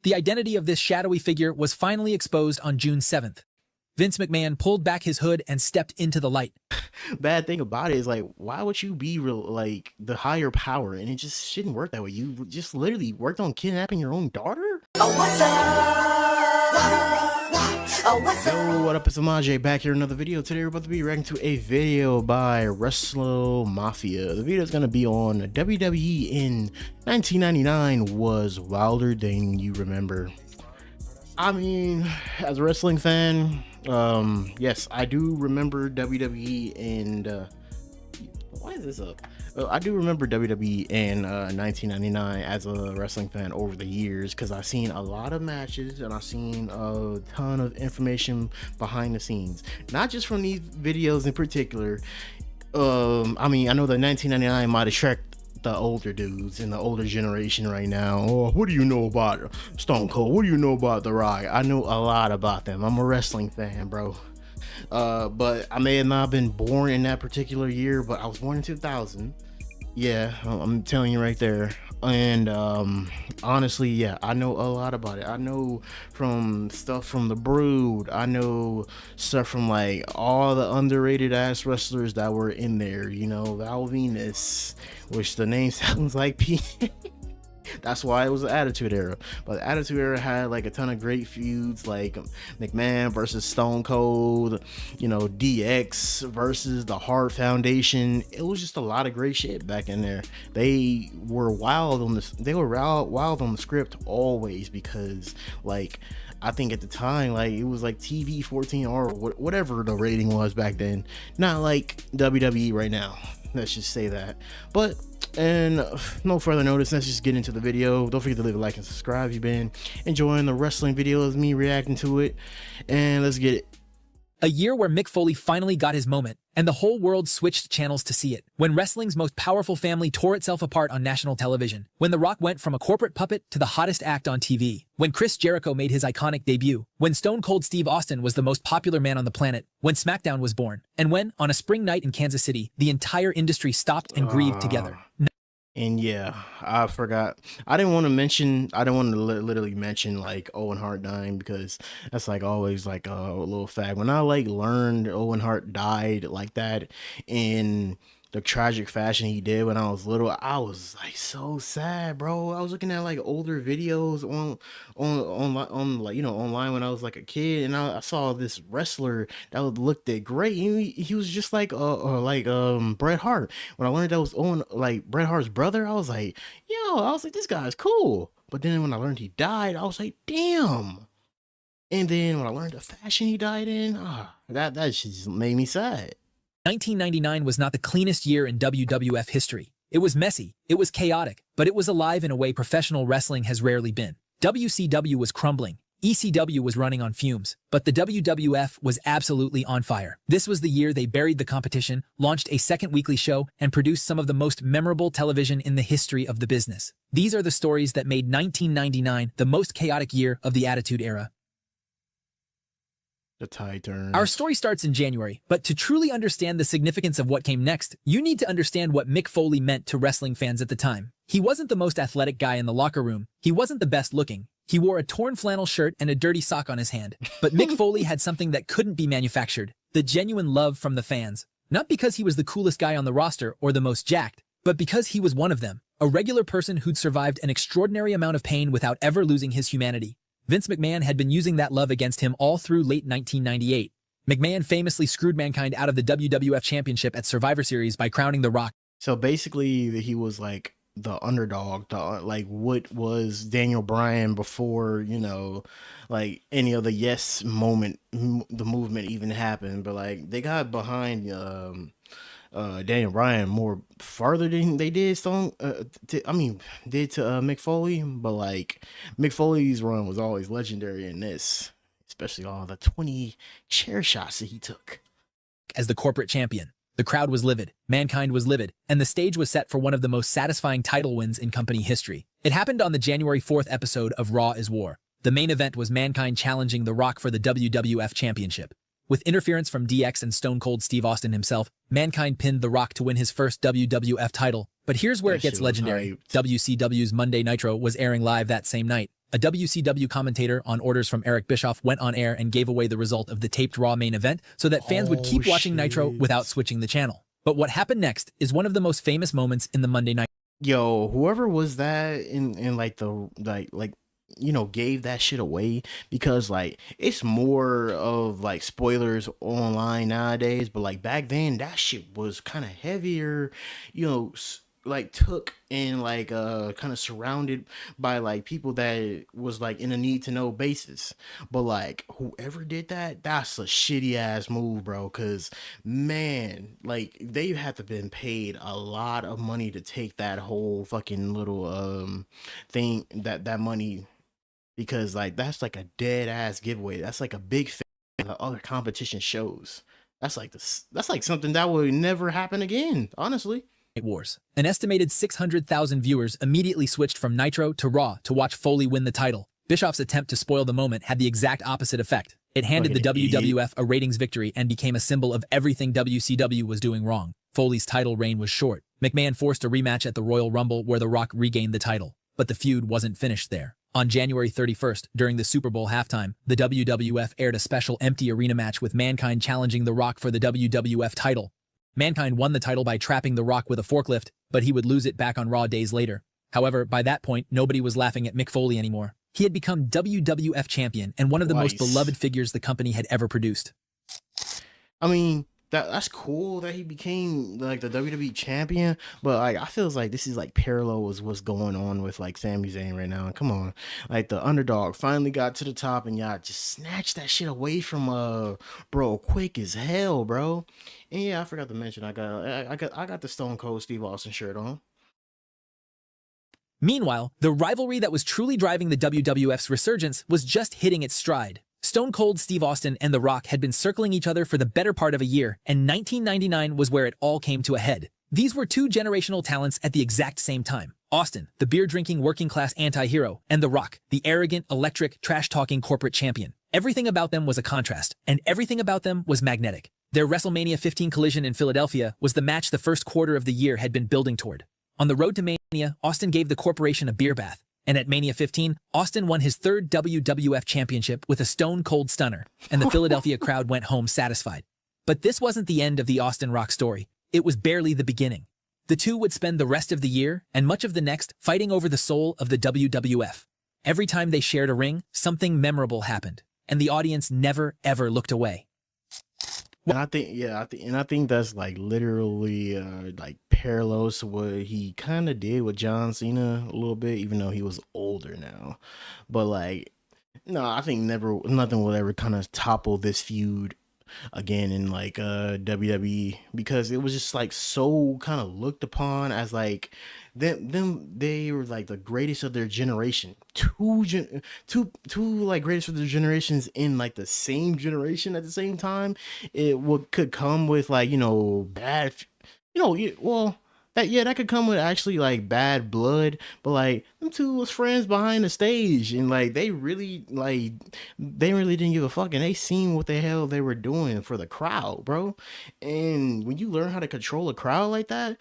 The identity of this shadowy figure was finally exposed on June 7th. Vince McMahon pulled back his hood and stepped into the light. Bad thing about it is, like, why would you be real, like, the higher power? And it just shouldn't work that way. You just literally worked on kidnapping your own daughter? Oh, what's up? Oh, what's up? Yo, what up? It's Amaj back here in another video. Today we're about to be reacting to a video by Wrestler Mafia. The video is going to be on WWE in 1999 was wilder than you remember. I mean, as a wrestling fan, yes, I do remember WWE and why is this up? I do remember WWE in 1999 as a wrestling fan over the years, because I've seen a lot of matches and I've seen a ton of information behind the scenes, not just from these videos in particular. I mean, I know that 1999 might attract the older dudes in the older generation right now. Oh, what do you know about Stone Cold? What do you know about The Rock? I know a lot about them. I'm a wrestling fan, bro. But I may have not been born in that particular year, but I was born in 2000. Yeah, I'm telling you right there. And honestly, yeah, I know a lot about it. I know from stuff from the Brood. I know stuff from like all the underrated ass wrestlers that were in there. You know, Val Venus, which the name sounds like P. That's why it was the Attitude Era. But the Attitude Era had like a ton of great feuds, like McMahon versus Stone Cold, you know, DX versus the Hart Foundation. It was just a lot of great shit back in there. They were wild on this. They were wild on the script always, because like, I think at the time, like, it was like TV 14 or whatever the rating was back then. Not like WWE right now. Let's just say that. But and no further notice, let's just get into the video. Don't forget to leave a like and subscribe if you've been enjoying the wrestling videos, me reacting to it, and let's get it. A year where Mick Foley finally got his moment, and the whole world switched channels to see it. When wrestling's most powerful family tore itself apart on national television. When The Rock went from a corporate puppet to the hottest act on TV. When Chris Jericho made his iconic debut. When Stone Cold Steve Austin was the most popular man on the planet. When SmackDown was born. And when, on a spring night in Kansas City, the entire industry stopped and grieved together. And yeah, I forgot. I didn't want to literally mention like Owen Hart dying, because that's like always like a little fact. When I like learned Owen Hart died like that in the tragic fashion he did when I was little, I was like so sad, bro. I was looking at like older videos on like, you know, online when I was like a kid, and I saw this wrestler that looked great. He was just like Bret Hart. When I learned that was Bret Hart's brother, I was like, this guy's cool. But then when I learned he died, I was like, damn. And then when I learned the fashion he died in, that just made me sad. 1999 was not the cleanest year in WWF history. It was messy, it was chaotic, but it was alive in a way professional wrestling has rarely been. WCW was crumbling, ECW was running on fumes, but the WWF was absolutely on fire. This was the year they buried the competition, launched a second weekly show, and produced some of the most memorable television in the history of the business. These are the stories that made 1999 the most chaotic year of the Attitude Era. The tide turns. Our story starts in January, but to truly understand the significance of what came next, you need to understand what Mick Foley meant to wrestling fans at the time. He wasn't the most athletic guy in the locker room. He wasn't the best looking. He wore a torn flannel shirt and a dirty sock on his hand. But Mick Foley had something that couldn't be manufactured: the genuine love from the fans. Not because he was the coolest guy on the roster or the most jacked, but because he was one of them, a regular person who'd survived an extraordinary amount of pain without ever losing his humanity. Vince McMahon had been using that love against him all through late 1998. McMahon famously screwed Mankind out of the WWF Championship at Survivor Series by crowning The Rock. So basically, he was like the underdog, like what was Daniel Bryan before, you know, like any of the yes moment, the movement even happened. But like they got behind Daniel Bryan more farther than they did did to Mick Foley. But like Mick Foley's run was always legendary in this, especially all the 20 chair shots that he took as the corporate champion. The crowd was livid, Mankind was livid, and the stage was set for one of the most satisfying title wins in company history. It happened on the January 4th episode of Raw is War. The main event was Mankind challenging The Rock for the WWF Championship. With interference from DX and Stone Cold Steve Austin himself, Mankind pinned The Rock to win his first WWF title. But here's where it gets legendary. WCW's Monday Nitro was airing live that same night. A WCW commentator on orders from Eric Bischoff went on air and gave away the result of the taped Raw main event so that fans would keep watching Nitro without switching the channel. But what happened next is one of the most famous moments in the Monday Night. Yo, whoever was that in like the you know, gave that shit away, because like it's more of like spoilers online nowadays, but like back then that shit was kind of heavier, you know, like took and like kind of surrounded by like people that was like in a need to know basis. But like whoever did that, that's a shitty ass move, bro, because man, like they had to been paid a lot of money to take that whole fucking little thing, that money, because like that's like a dead ass giveaway. That's like a big thing that other competition shows. That's like something that would never happen again, honestly. Wars. An estimated 600,000 viewers immediately switched from Nitro to Raw to watch Foley win the title. Bischoff's attempt to spoil the moment had the exact opposite effect. It handed the WWF a ratings victory and became a symbol of everything WCW was doing wrong. Foley's title reign was short. McMahon forced a rematch at the Royal Rumble where The Rock regained the title. But the feud wasn't finished there. On January 31st, during the Super Bowl halftime, the WWF aired a special empty arena match with Mankind challenging The Rock for the WWF title. Mankind won the title by trapping The Rock with a forklift, but he would lose it back on Raw days later. However, by that point, nobody was laughing at Mick Foley anymore. He had become WWF champion and one of the most beloved figures the company had ever produced. I mean, that's cool that he became like the WWE champion, but like I feel like this is like parallel with what's going on with like Sami Zayn right now. Come on, like the underdog finally got to the top and y'all just snatched that shit away from bro quick as hell, bro. And yeah, I forgot to mention I got the Stone Cold Steve Austin shirt on. Meanwhile, the rivalry that was truly driving the WWF's resurgence was just hitting its stride. Stone Cold Steve Austin and The Rock had been circling each other for the better part of a year, and 1999 was where it all came to a head. These were two generational talents at the exact same time. Austin, the beer-drinking working-class anti-hero, and The Rock, the arrogant, electric, trash-talking corporate champion. Everything about them was a contrast, and everything about them was magnetic. Their WrestleMania 15 collision in Philadelphia was the match the first quarter of the year had been building toward. On the road to Mania, Austin gave the corporation a beer bath. And at Mania 15, Austin won his third WWF championship with a stone cold stunner, and the Philadelphia crowd went home satisfied. But this wasn't the end of the Austin Rock story. It was barely the beginning. The two would spend the rest of the year and much of the next fighting over the soul of the WWF. Every time they shared a ring, something memorable happened, and the audience never ever looked away. And I think that's like literally like parallels to what he kind of did with John Cena a little bit, even though he was older now. But like, no, I think nothing will ever kind of topple this feud again in like WWE, because it was just like so kind of looked upon as like they were like the greatest of their generation. Two like greatest of their generations in like the same generation at the same time. Could come with like, you know, bad, you know, well, that could come with actually like bad blood, but like them two was friends behind the stage, and like they really didn't give a fuck, and they seen what the hell they were doing for the crowd, bro. And when you learn how to control a crowd like that,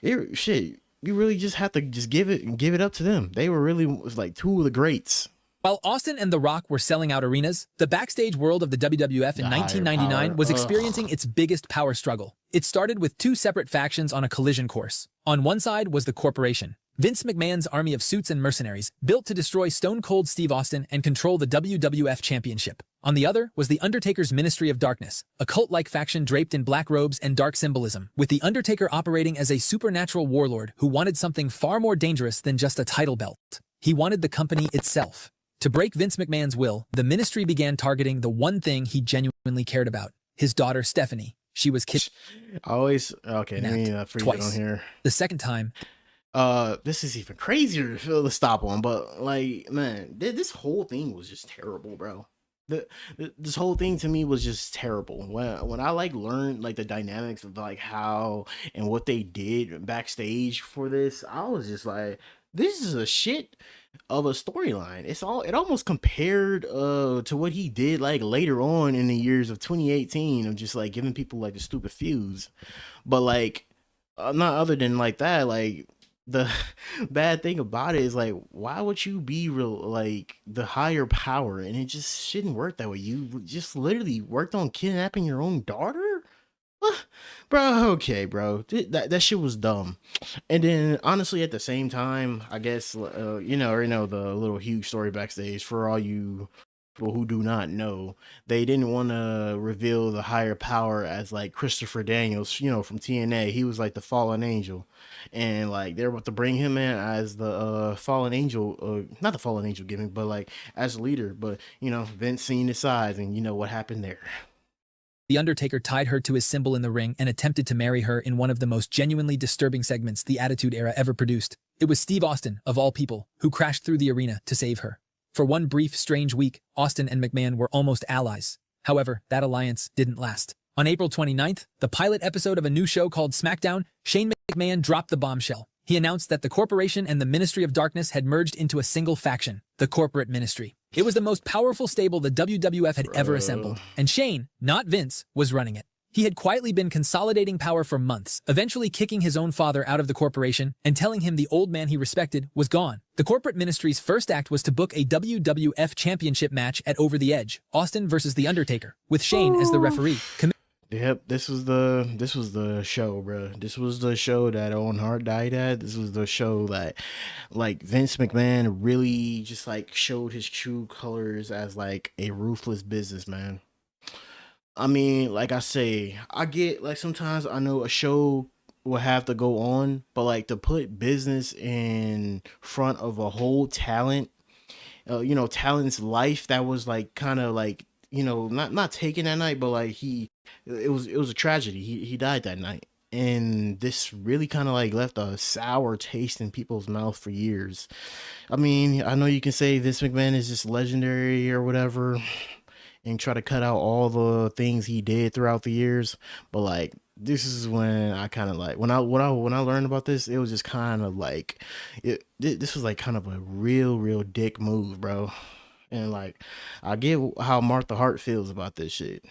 you really just have to just give it up to them. They were really was like two of the greats. While Austin and The Rock were selling out arenas, the backstage world of the WWF in 1999 was experiencing its biggest power struggle. It started with two separate factions on a collision course. On one side was the corporation, Vince McMahon's army of suits and mercenaries, built to destroy Stone Cold Steve Austin and control the WWF Championship. On the other was the Undertaker's Ministry of Darkness, a cult-like faction draped in black robes and dark symbolism, with the Undertaker operating as a supernatural warlord who wanted something far more dangerous than just a title belt. He wanted the company itself. To break Vince McMahon's will, the ministry began targeting the one thing he genuinely cared about, his daughter Stephanie. She was okay, let me freeze it on here. The second time, this is even crazier to stop on, but like, man, this whole thing was just terrible, bro. This whole thing to me was just terrible. When I like learned like the dynamics of like how and what they did backstage for this, I was just like, this is a shit. of a storyline. It almost compared to what he did like later on in the years of 2018 of just like giving people like the stupid feuds. But like not other than like that, like the bad thing about it is like why would you be real like the higher power, and it just shouldn't work that way. You just literally worked on kidnapping your own daughter. What? Bro, okay, bro. That shit was dumb. And then, honestly, at the same time, I guess, you know, the little huge story backstage for all you people who do not know, they didn't want to reveal the higher power as like Christopher Daniels, you know, from TNA. He was like the fallen angel, and like they're about to bring him in as the fallen angel, not the fallen angel gimmick, but like as a leader. But you know, Vince seen his size, and you know what happened there. The Undertaker tied her to his symbol in the ring and attempted to marry her in one of the most genuinely disturbing segments the Attitude Era ever produced. It was Steve Austin, of all people, who crashed through the arena to save her. For one brief, strange week, Austin and McMahon were almost allies. However, that alliance didn't last. On April 29th, the pilot episode of a new show called SmackDown, Shane McMahon dropped the bombshell. He announced that the corporation and the Ministry of Darkness had merged into a single faction, the Corporate Ministry. It was the most powerful stable the WWF had ever assembled, and Shane, not Vince, was running it. He had quietly been consolidating power for months, eventually kicking his own father out of the corporation and telling him the old man he respected was gone. The Corporate Ministry's first act was to book a WWF Championship match at Over the Edge, Austin versus The Undertaker, with Shane as the referee. Yep, this was the show, bro. This was the show that Owen Hart died at. This was the show that like Vince McMahon really just like showed his true colors as like a ruthless businessman. I mean, like I say, I get like sometimes I know a show will have to go on, but like to put business in front of a whole talent, you know, talent's life that was like kind of like, you know, not taken that night, but like it was a tragedy. He died that night, and this really kind of like left a sour taste in people's mouth for years. I mean, I know you can say Vince McMahon is just legendary or whatever, and try to cut out all the things he did throughout the years, but like this is when I kind of like when I learned about this, it was just kind of like this was like kind of a real dick move, bro. And like I get how Martha Hart feels about this shit.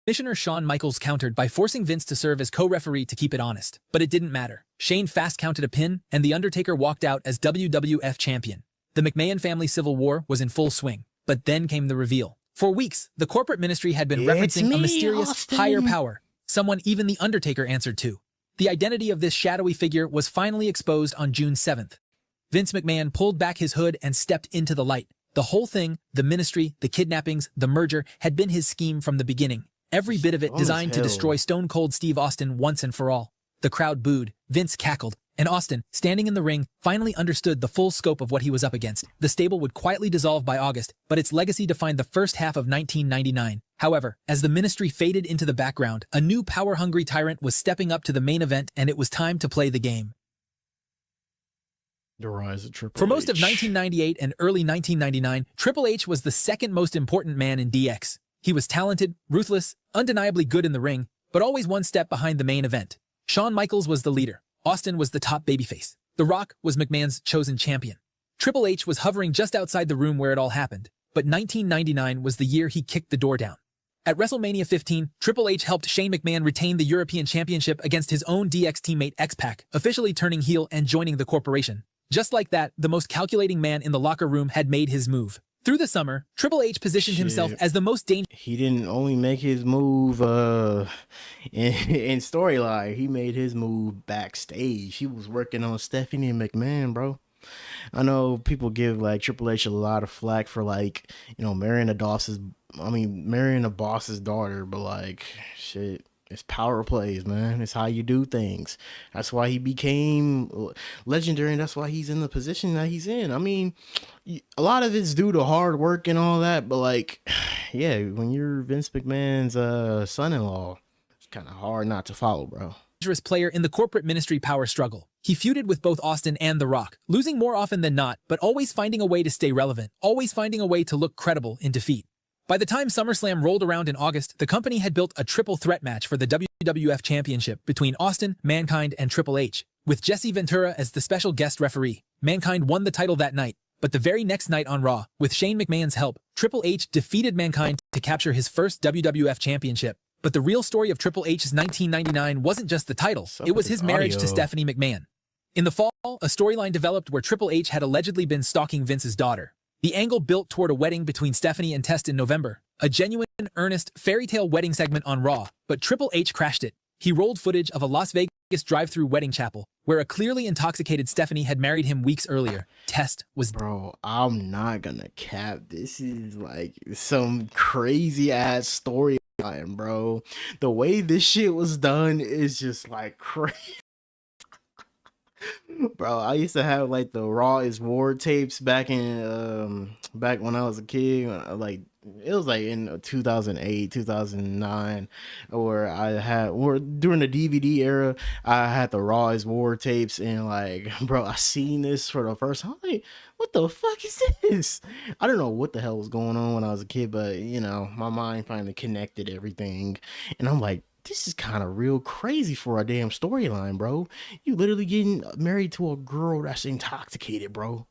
Commissioner Shawn Michaels countered by forcing Vince to serve as co-referee to keep it honest, but it didn't matter. Shane fast counted a pin, and The Undertaker walked out as WWF champion. The McMahon family civil war was in full swing, but then came the reveal. For weeks, the corporate ministry had been referencing a mysterious Austin. higher power, someone even The Undertaker answered to. The identity of this shadowy figure was finally exposed on June 7th. Vince McMahon pulled back his hood and stepped into the light. The whole thing, the ministry, the kidnappings, the merger, had been his scheme from the beginning. Every bit of it designed to destroy Stone Cold Steve Austin once and for all. The crowd booed, Vince cackled, and Austin, standing in the ring, finally understood the full scope of what he was up against. The stable would quietly dissolve by August, but its legacy defined the first half of 1999. However, as the ministry faded into the background, a new power-hungry tyrant was stepping up to the main event, and it was time to play the game. The rise of Triple H. For most of 1998 and early 1999, Triple H was the second most important man in DX. He was talented, ruthless, undeniably good in the ring, but always one step behind the main event. Shawn Michaels was the leader. Austin was the top babyface. The Rock was McMahon's chosen champion. Triple H was hovering just outside the room where it all happened, but 1999 was the year he kicked the door down. At WrestleMania 15, Triple H helped Shane McMahon retain the European Championship against his own DX teammate X-Pac, officially turning heel and joining the corporation. Just like that, the most calculating man in the locker room had made his move. Through the summer, Triple H positioned himself as the most dangerous. He didn't only make his move in storyline. He made his move backstage. He was working on Stephanie and McMahon, bro. I know people give like Triple H a lot of flack for like, you know, marrying a boss's daughter, but like shit. It's power plays, man. It's how you do things. That's why he became legendary, and that's why he's in the position that he's in. I mean, a lot of it's due to hard work and all that, but like, yeah, when you're Vince McMahon's son-in-law, it's kind of hard not to follow, bro. Dangerous player in the corporate ministry power struggle. He feuded with both Austin and The Rock, losing more often than not, but always finding a way to stay relevant, always finding a way to look credible in defeat. By the time SummerSlam rolled around in August, the company had built a triple threat match for the WWF Championship between Austin, Mankind, and Triple H, with Jesse Ventura as the special guest referee. Mankind won the title that night, But the very next night on Raw, with Shane McMahon's help, Triple H defeated Mankind to capture his first WWF championship. But the real story of Triple H's 1999 wasn't just the title, it was his marriage to Stephanie McMahon. In the fall, a storyline developed where Triple H had allegedly been stalking Vince's daughter. The angle built toward a wedding between Stephanie and Test in November, a genuine, earnest, fairy tale wedding segment on Raw, but Triple H crashed it. He rolled footage of a Las Vegas drive-through wedding chapel, where a clearly intoxicated Stephanie had married him weeks earlier. Test was... Bro, I'm not gonna cap. This is like some crazy-ass storyline, bro. The way this shit was done is just like crazy. Bro, I used to have like the Raw is War tapes back in back when I was a kid. Like it was like in 2008, 2009, or during the DVD era, I had the Raw is War tapes, and like, bro, I seen this for the first time. I'm like, what the fuck is this? I don't know what the hell was going on when I was a kid, but you know, my mind finally connected everything, and I'm like, this is kind of real crazy for a damn storyline, bro. You literally getting married to a girl that's intoxicated, bro.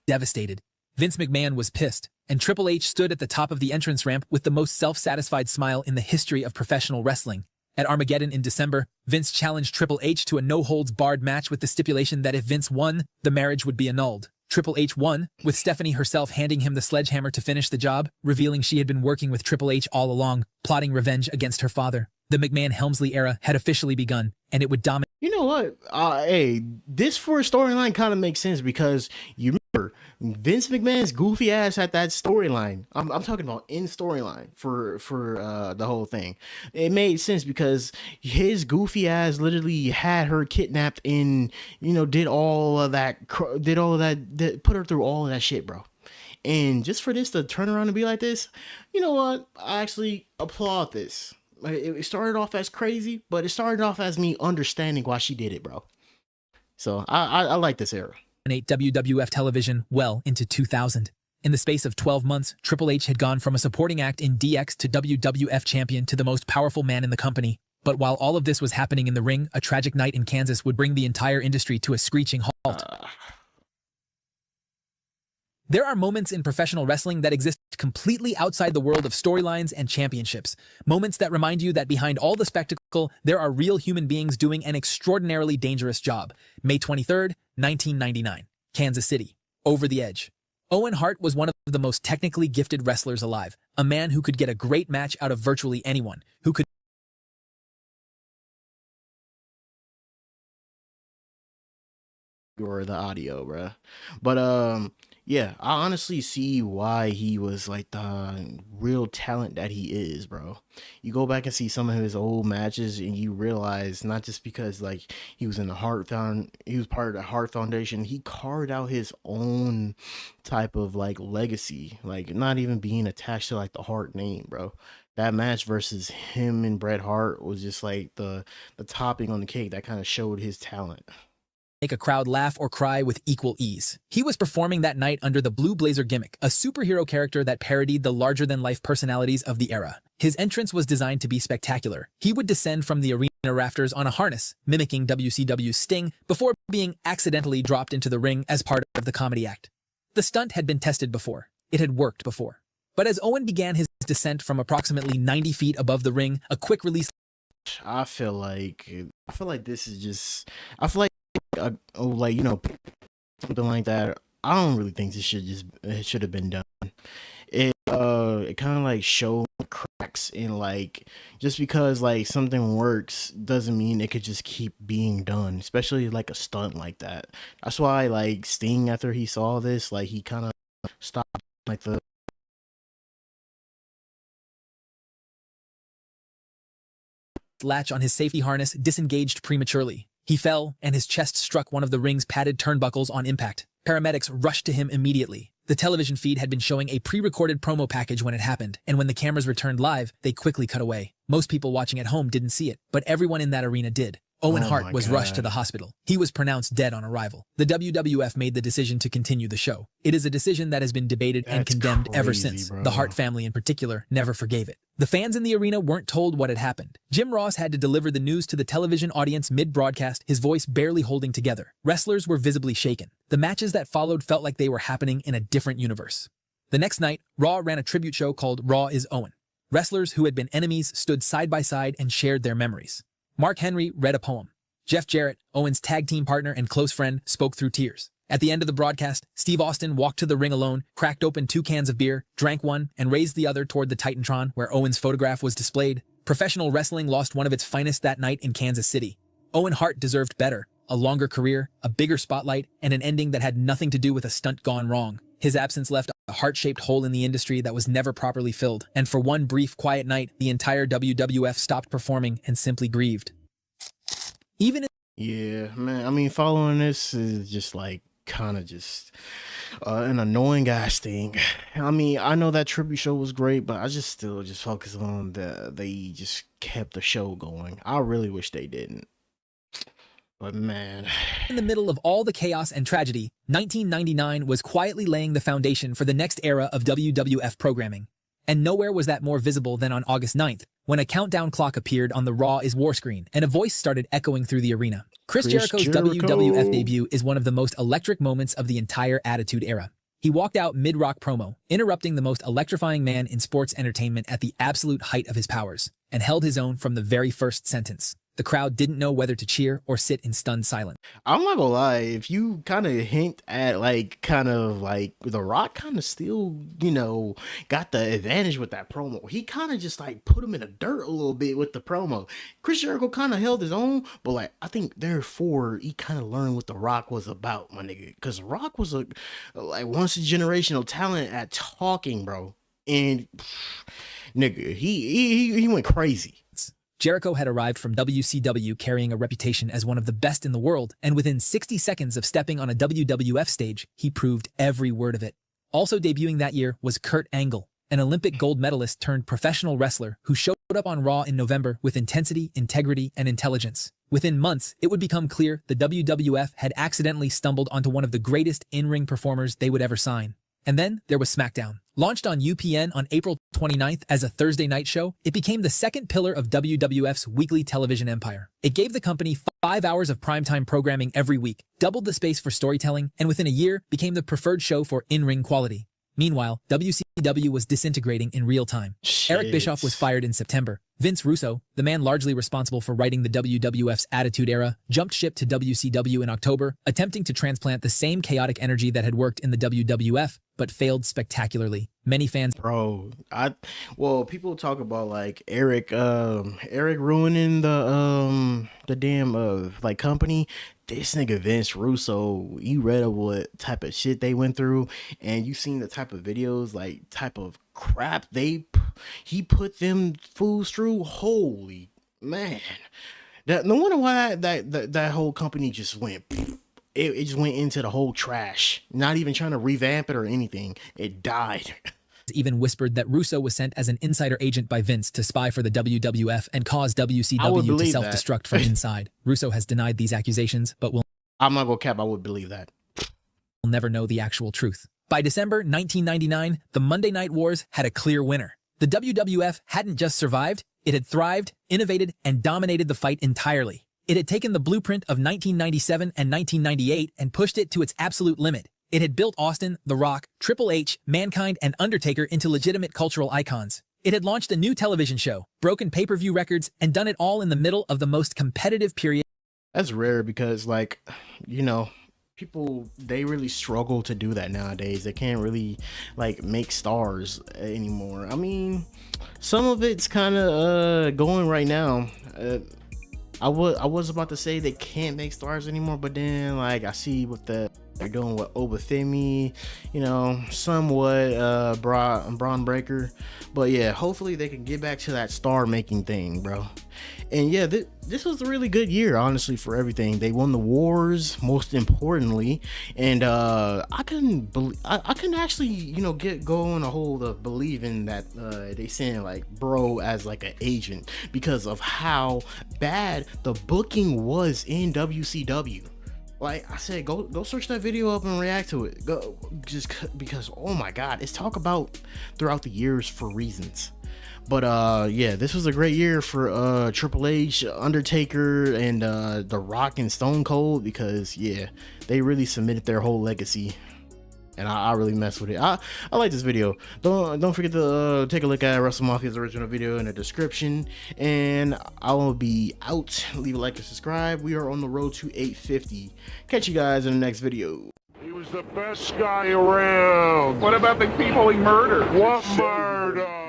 devastated. Vince McMahon was pissed, and Triple H stood at the top of the entrance ramp with the most self-satisfied smile in the history of professional wrestling. At Armageddon in December, Vince challenged Triple H to a no-holds-barred match with the stipulation that if Vince won, the marriage would be annulled. Triple H won, with Stephanie herself handing him the sledgehammer to finish the job, revealing she had been working with Triple H all along, plotting revenge against her father. The McMahon-Helmsley era had officially begun, and it would dominate. You know what? Hey, this for a storyline kind of makes sense because you remember Vince McMahon's goofy ass at that storyline. I'm talking about in storyline for the whole thing. It made sense because his goofy ass literally had her kidnapped and did all of that, put her through all of that shit, bro. And just for this to turn around and be like this, you know what? I actually applaud this. It started off as crazy, but it started off as me understanding why she did it, bro. So I like this era. WWF television well into 2000. In the space of 12 months, Triple H had gone from a supporting act in DX to WWF champion to the most powerful man in the company. But while all of this was happening in the ring, a tragic night in Kansas would bring the entire industry to a screeching halt. There are moments in professional wrestling that exist completely outside the world of storylines and championships. Moments that remind you that behind all the spectacle, there are real human beings doing an extraordinarily dangerous job. May 23rd, 1999, Kansas City. Over the Edge. Owen Hart was one of the most technically gifted wrestlers alive, a man who could get a great match out of virtually anyone, who could or the audio, bruh. But yeah, I honestly see why he was like the real talent that he is, bro. You go back and see some of his old matches and you realize not just because like he was in the he was part of the Hart Foundation, he carved out his own type of like legacy, like not even being attached to like the Hart name, bro. That match versus him and Bret Hart was just like the topping on the cake that kind of showed his talent. Make a crowd laugh or cry with equal ease. He was performing that night under the Blue Blazer gimmick, a superhero character that parodied the larger-than-life personalities of the era. His entrance was designed to be spectacular. He would descend from the arena rafters on a harness, mimicking WCW's Sting, before being accidentally dropped into the ring as part of the comedy act. The stunt had been tested before. It had worked before. But as Owen began his descent from approximately 90 feet above the ring, a quick release... I feel like this is just... I feel like something like that. I don't really think this should have been done. It kind of like showed cracks in like, just because like something works doesn't mean it could just keep being done, especially like a stunt like that. That's why like Sting, after he saw this, like he kind of stopped like the latch on his safety harness disengaged prematurely. He fell, and his chest struck one of the ring's padded turnbuckles on impact. Paramedics rushed to him immediately. The television feed had been showing a pre-recorded promo package when it happened, and when the cameras returned live, they quickly cut away. Most people watching at home didn't see it, but everyone in that arena did. Owen Oh Hart my was rushed to God. the hospital. He was pronounced dead on arrival. The WWF made the decision to continue the show. It is a decision that has been debated and That's condemned ever crazy, since. bro. The Hart family in particular never forgave it. The fans in the arena weren't told what had happened. Jim Ross had to deliver the news to the television audience mid-broadcast, his voice barely holding together. Wrestlers were visibly shaken. The matches that followed felt like they were happening in a different universe. The next night, Raw ran a tribute show called Raw is Owen. Wrestlers who had been enemies stood side by side and shared their memories. Mark Henry read a poem. Jeff Jarrett, Owen's tag team partner and close friend, spoke through tears. At the end of the broadcast, Steve Austin walked to the ring alone, cracked open 2 cans of beer, drank one, and raised the other toward the Titantron where Owen's photograph was displayed. Professional wrestling lost one of its finest that night in Kansas City. Owen Hart deserved better, a longer career, a bigger spotlight, and an ending that had nothing to do with a stunt gone wrong. His absence left a heart-shaped hole in the industry that was never properly filled, and for one brief, quiet night, the entire WWF stopped performing and simply grieved. Even Yeah, man. I mean, following this is just like kind of just an annoying ass thing. I mean, I know that tribute show was great, but I just still just focus on they just kept the show going. I really wish they didn't. But man, in the middle of all the chaos and tragedy, 1999 was quietly laying the foundation for the next era of WWF programming. And nowhere was that more visible than on August 9th, when a countdown clock appeared on the Raw is War screen and a voice started echoing through the arena. Chris Jericho's WWF debut is one of the most electric moments of the entire Attitude Era. He walked out mid-rock promo, interrupting the most electrifying man in sports entertainment at the absolute height of his powers, and held his own from the very first sentence. The crowd didn't know whether to cheer or sit in stunned silence. I'm not gonna lie, if you kind of hint at like kind of like The Rock kind of still, got the advantage with that promo. He kind of just like put him in the dirt a little bit with the promo. Chris Jericho kind of held his own, but like I think therefore he kind of learned what The Rock was about, my nigga. Because The Rock was a like once a generational talent at talking, bro. And nigga, he went crazy. Jericho had arrived from WCW carrying a reputation as one of the best in the world, and within 60 seconds of stepping on a WWF stage, he proved every word of it. Also debuting that year was Kurt Angle, an Olympic gold medalist turned professional wrestler who showed up on Raw in November with intensity, integrity, and intelligence. Within months, it would become clear the WWF had accidentally stumbled onto one of the greatest in-ring performers they would ever sign. And then there was SmackDown. Launched on UPN on April 29th as a Thursday night show, it became the second pillar of WWF's weekly television empire. It gave the company 5 hours of primetime programming every week, doubled the space for storytelling, and within a year became the preferred show for in-ring quality. Meanwhile, WCW was disintegrating in real time. Eric Bischoff was fired in September. Vince Russo, the man largely responsible for writing the WWF's Attitude Era, jumped ship to WCW in October, attempting to transplant the same chaotic energy that had worked in the WWF, but failed spectacularly. Many fans... Bro, people talk about like Eric ruining the damn like company. This nigga Vince Russo, you read of what type of shit they went through, and you seen the type of videos, like type of crap he put them fools through. Holy man, no wonder why that whole company just went. It just went into the whole trash. Not even trying to revamp it or anything. It died. Even whispered that Russo was sent as an insider agent by Vince to spy for the WWF and cause WCW to self-destruct from inside. Russo has denied these accusations, but I'm not gonna cap, I would believe that. We'll never know the actual truth. By December 1999, the Monday Night Wars had a clear winner. The WWF hadn't just survived, it had thrived, innovated, and dominated the fight entirely. It had taken the blueprint of 1997 and 1998 and pushed it to its absolute limit. It had built Austin, The Rock, Triple H, Mankind, and Undertaker into legitimate cultural icons. It had launched a new television show, broken pay-per-view records, and done it all in the middle of the most competitive period. That's rare because, like, people, they really struggle to do that nowadays. They can't really, like, make stars anymore. I mean, some of it's kind of going right now. I was about to say they can't make stars anymore, but then, like, I see with the they're doing with Obafemi, you know, somewhat Braun Breaker. But yeah, hopefully they can get back to that star making thing, bro. And yeah, this was a really good year, honestly, for everything. They won the wars, most importantly, and I couldn't actually, you know, go on a hold of believing that they sent like Bro as like an agent because of how bad the booking was in WCW. Like I said, go search that video up and react to it. Go just because, oh my God, it's talked about throughout the years for reasons. But yeah, this was a great year for Triple H, Undertaker, and The Rock and Stone Cold, because yeah, they really cemented their whole legacy. And I really mess with it. I like this video. Don't forget to take a look at Wrestle Mafia's original video in the description. And I will be out. Leave a like and subscribe. We are on the road to 850. Catch you guys in the next video. He was the best guy around. What about the people he murdered? What murder?